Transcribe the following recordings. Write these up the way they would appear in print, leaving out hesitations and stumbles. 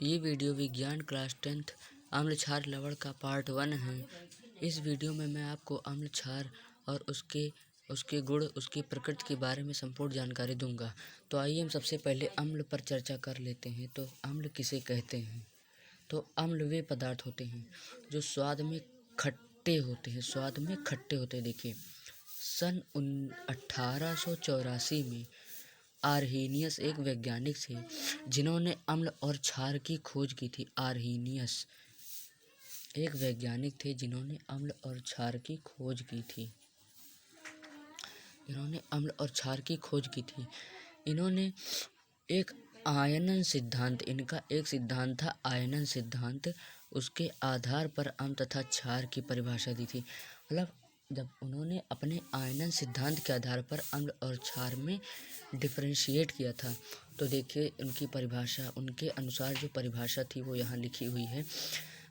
ये वीडियो विज्ञान class 10th अम्ल क्षार लवण का पार्ट 1 है। इस वीडियो में मैं आपको अम्ल क्षार और उसके गुण, उसकी प्रकृति के बारे में संपूर्ण जानकारी दूंगा। तो आइए हम सबसे पहले अम्ल पर चर्चा कर लेते हैं। तो अम्ल किसे कहते हैं? तो अम्ल वे पदार्थ होते हैं जो स्वाद में खट्टे होते हैं। देखिए, सन 1884 में आर्हेनियस एक वैज्ञानिक थे जिन्होंने अम्ल और क्षार की खोज की थी। आर्हेनियस एक वैज्ञानिक थे जिन्होंने अम्ल और क्षार की खोज की थी। इन्होंने एक आयनन सिद्धांत, इनका एक सिद्धांत था आयनन सिद्धांत। उसके आधार पर अम्ल तथा क्षार की परिभाषा दी थी। मतलब जब उन्होंने अपने आयनन सिद्धांत के आधार पर अम्ल और क्षार में डिफरेंशिएट किया था, तो देखिए उनकी परिभाषा, उनके अनुसार जो परिभाषा थी वो यहाँ लिखी हुई है।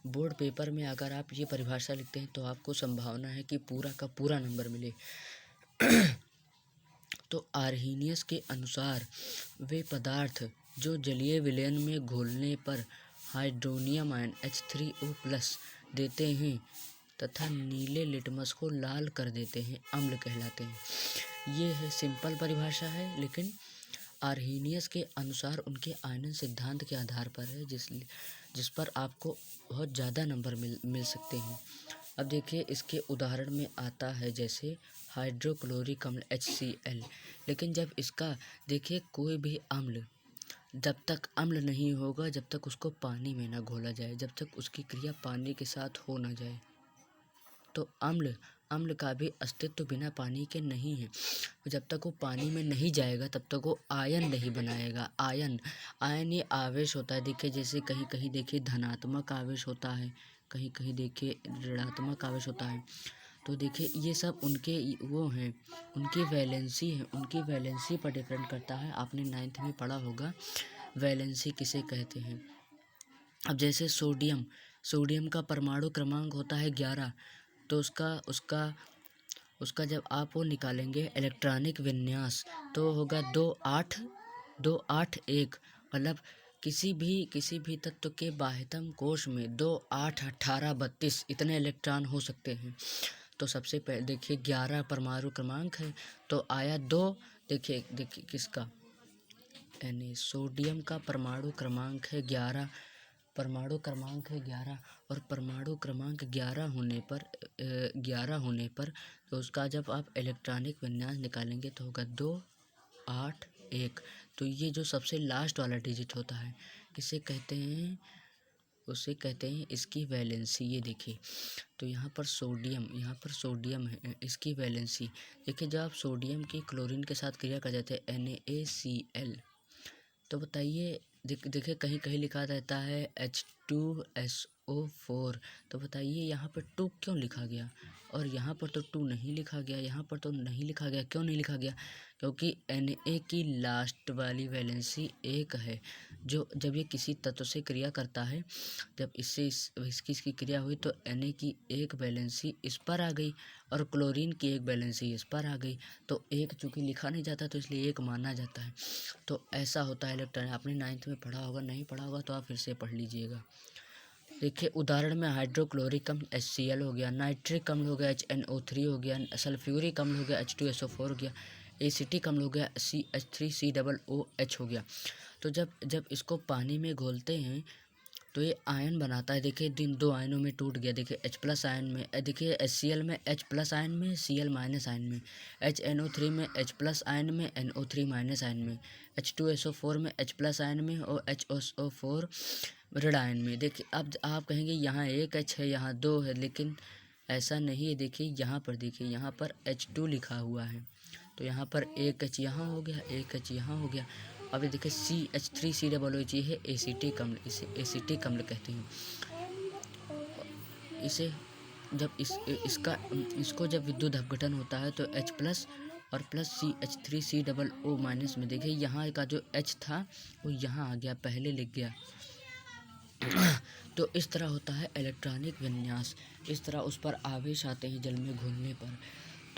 बोर्ड पेपर में अगर आप ये परिभाषा लिखते हैं तो आपको संभावना है कि पूरा का पूरा नंबर मिले। तो आर्हेनियस के अनुसार वे पदार्थ जो जलीय विलयन में घोलने पर हाइड्रोनियम आयन H3O+ देते हैं तथा नीले लिटमस को लाल कर देते हैं, अम्ल कहलाते हैं। ये है सिंपल परिभाषा है, लेकिन आर्हेनियस के अनुसार उनके आयनन सिद्धांत के आधार पर है, जिस पर आपको बहुत ज़्यादा नंबर मिल सकते हैं। अब देखिए, इसके उदाहरण में आता है जैसे हाइड्रोक्लोरिक अम्ल HCl। लेकिन जब इसका देखिए, कोई भी अम्ल जब तक अम्ल नहीं होगा जब तक उसको पानी में ना घोला जाए, जब तक उसकी क्रिया पानी के साथ हो ना जाए, तो अम्ल का भी अस्तित्व बिना पानी के नहीं है। जब तक वो पानी में नहीं जाएगा तब तक वो आयन नहीं बनाएगा। आयन ये आवेश होता है। देखिए, जैसे कहीं कहीं देखिए धनात्मक आवेश होता है, कहीं कहीं देखिए ऋणात्मक आवेश होता है। तो देखिए ये सब उनके वो हैं, उनकी वैलेंसी है, उनकी वैलेंसी पर डिपेंड करता है। आपने 9th में पढ़ा होगा वैलेंसी किसे कहते हैं। अब जैसे सोडियम का परमाणु क्रमांक होता है 11। तो उसका जब आप वो निकालेंगे इलेक्ट्रॉनिक विन्यास तो होगा 281। मतलब किसी भी तत्व के बाह्यतम कोश में 2, 8, 18, 32 इतने इलेक्ट्रॉन हो सकते हैं। तो सबसे पहले देखिए 11 परमाणु क्रमांक है, तो आया 2। देखिए किसका, यानी सोडियम का परमाणु क्रमांक है 11, और परमाणु क्रमांक 11 होने पर तो उसका जब आप इलेक्ट्रॉनिक विन्यास निकालेंगे तो होगा 2, 8, 1। तो ये जो सबसे लास्ट वाला डिजिट होता है किसे कहते हैं? उसे कहते हैं इसकी वैलेंसी। ये देखिए, तो यहाँ पर सोडियम है, इसकी वैलेंसी देखिए। जब आप सोडियम की क्लोरीन के साथ क्रिया कर जाते हैं NaCl, तो बताइए देखिए कहीं कहीं लिखा रहता है H2SO4। तो बताइए यहाँ पर 2 क्यों लिखा गया और यहाँ पर तो 2 नहीं लिखा गया, यहाँ पर तो नहीं लिखा गया। क्यों नहीं लिखा गया? क्योंकि Na की लास्ट वाली वैलेंसी 1 है। जो जब ये किसी तत्व से क्रिया करता है, जब इसकी क्रिया हुई तो Na की 1 वैलेंसी इस पर आ गई और क्लोरीन की 1 वैलेंसी इस पर आ गई। तो 1 चूँकि लिखा नहीं जाता तो इसलिए 1 माना जाता है। तो ऐसा होता है इलेक्ट्रॉन। आपने 9th में पढ़ा होगा, नहीं पढ़ा होगा तो आप फिर से पढ़ लीजिएगा। देखिए उदाहरण में हाइड्रोक्लोरिक अम्ल HCl हो गया, नाइट्रिक अम्ल हो गया HNO3 हो गया, सल्फ्यूरिक अम्ल हो गया H2SO4 हो गया, एसिटिक अम्ल हो गया CH3COOH हो गया। तो जब इसको पानी में घोलते हैं तो ये आयन बनाता है। देखिए 2 आयनों में टूट गया। देखिए H+ आयन में, देखिए HCl में H+ आयन में, Cl- आयन में, HNO3 में H+ आयन में, NO3- आयन में, H2SO4 में H+ आयन में और HSO4 ऋण आयन में। देखिए अब आप कहेंगे यहाँ 1 H है, यहाँ 2 है, लेकिन ऐसा नहीं है। देखिए यहाँ पर H2 लिखा हुआ है, तो यहाँ पर 1 H यहाँ हो गया, 1 H यहाँ हो गया। अब ये देखिए CH3COOH ये है एसिटिक अम्ल, इसे एसिटिक अम्ल कहते हैं। इसे जब इसको जब विद्युत अपघटन होता है तो H+ और प्लस CH3COO- में देखिए यहाँ का जो H था वो यहाँ आ गया, पहले लिख गया। तो इस तरह होता है इलेक्ट्रॉनिक विन्यास। इस तरह उस पर आवेश आते हैं जल में घुलने पर।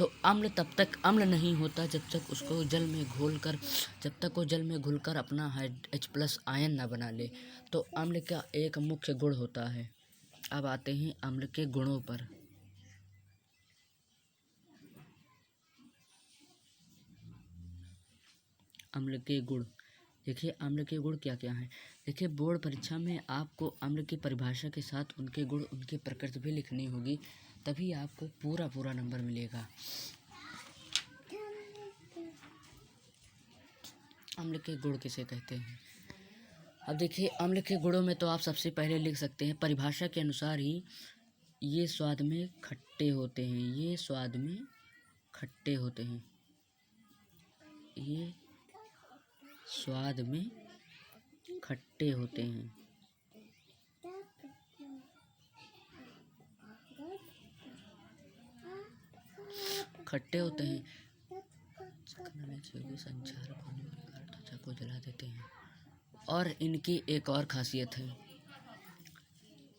तो अम्ल तब तक अम्ल नहीं होता जब तक उसको जल में घोलकर जब तक वो जल में घुलकर अपना H+ आयन ना बना ले। तो अम्ल का एक मुख्य गुण होता है। अब आते हैं अम्ल के गुणों पर। अम्ल के गुण, देखिए अम्ल के गुण क्या क्या हैं। देखिए बोर्ड परीक्षा में आपको अम्ल की परिभाषा के साथ उनके गुण, उनकी प्रकृति भी लिखनी होगी, तभी आपको पूरा नंबर मिलेगा। अम्ल के गुण किसे कहते हैं? अब देखिए अम्ल के गुणों में तो आप सबसे पहले लिख सकते हैं, परिभाषा के अनुसार ही ये स्वाद में खट्टे होते हैं। ये स्वाद में खट्टे होते हैं। ये स्वाद में खट्टे होते हैं। खट्टे होते हैं। संचारक होने के कारण त्वचा को जला देते हैं। और इनकी एक और खासियत है,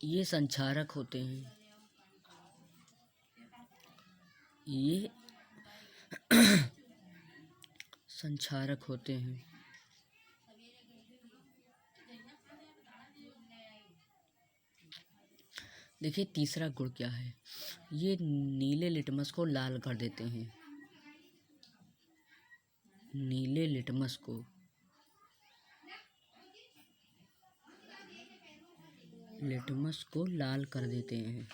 ये संचारक होते हैं। ये संचारक होते हैं। देखिए तीसरा गुण क्या है, ये नीले लिटमस को लाल कर देते हैं। नीले लिटमस को लाल कर देते हैं।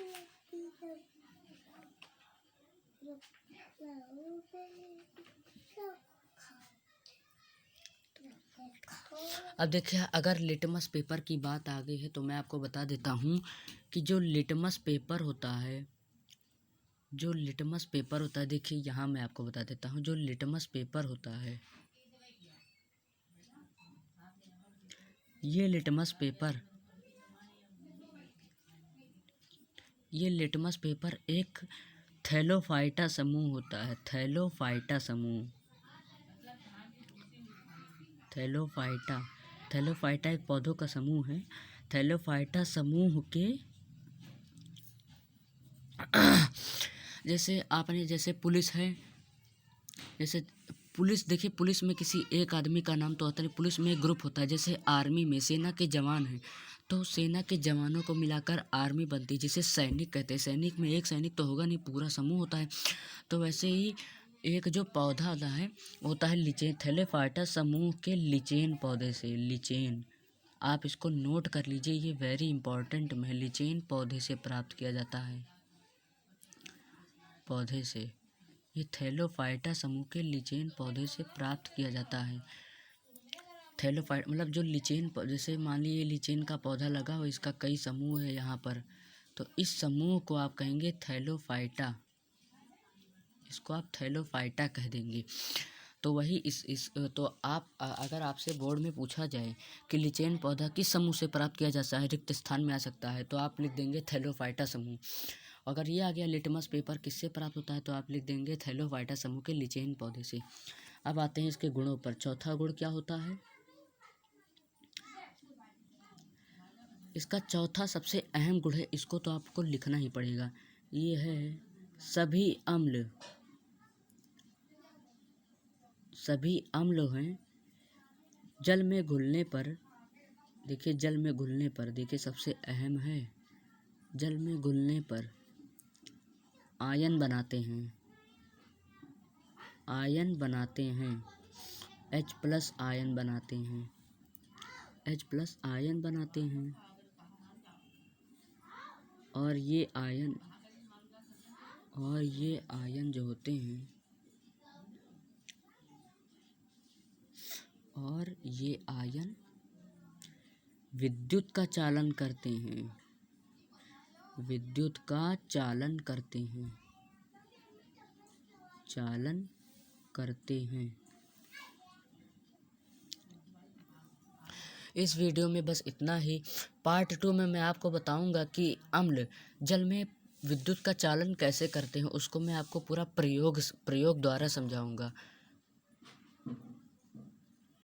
अब देखिए अगर लिटमस पेपर की बात आ गई है तो मैं आपको बता देता हूँ कि जो लिटमस पेपर होता है, देखिए यहाँ मैं आपको बता देता हूँ, जो लिटमस पेपर होता है, ये लिटमस पेपर एक थैलोफाइटा समूह होता है। थैलोफाइटा एक पौधों का समूह है। थैलोफाइटा समूह के जैसे पुलिस है, जैसे पुलिस, देखिए पुलिस में किसी एक आदमी का नाम तो आता नहीं, पुलिस में एक ग्रुप होता है। जैसे आर्मी में सेना के जवान हैं, तो सेना के जवानों को मिलाकर आर्मी बनती है, जिसे सैनिक कहते हैं। सैनिक में एक सैनिक तो होगा नहीं, पूरा समूह होता है। तो वैसे ही एक जो पौधा होता है लिचेन, थैलेफाइटा समूह के लिचेन पौधे से। लिचेन, आप इसको नोट कर लीजिए, ये वेरी इंपॉर्टेंट में, लिचेन पौधे से प्राप्त किया जाता है। पौधे से, ये थैलोफाइटा समूह के लिचेन पौधे से प्राप्त किया जाता है। थैलोफाइट मतलब जो लिचेन, जैसे मान लीजिए लिचेन का पौधा लगा हो, इसका कई समूह है यहाँ पर, तो इस समूह को आप कहेंगे थैलोफाइटा। इसको आप थैलोफाइटा कह देंगे। तो वही तो आप अगर आपसे बोर्ड में पूछा जाए कि लिचेन पौधा किस समूह से प्राप्त किया जाता है, रिक्त स्थान में आ सकता है, तो आप लिख देंगे थैलोफाइटा समूह। अगर ये आ गया लिटमस पेपर किससे प्राप्त होता है, तो आप लिख देंगे थैलोफाइटा समूह के लिचेन पौधे से। अब आते हैं इसके गुणों पर। चौथा गुण क्या होता है, इसका चौथा सबसे अहम गुण है, इसको तो आपको लिखना ही पड़ेगा। ये है सभी अम्ल हैं जल में घुलने पर, देखिए जल में घुलने पर, देखिए सबसे अहम है, जल में घुलने पर आयन बनाते हैं। H+ आयन बनाते हैं। H+ आयन बनाते हैं। और ये आयन जो होते हैं, और ये आयन विद्युत का चालन करते हैं। चालन करते हैं। इस वीडियो में बस इतना ही। पार्ट 2 में मैं आपको बताऊंगा कि अम्ल जल में विद्युत का चालन कैसे करते हैं, उसको मैं आपको पूरा प्रयोग द्वारा समझाऊंगा।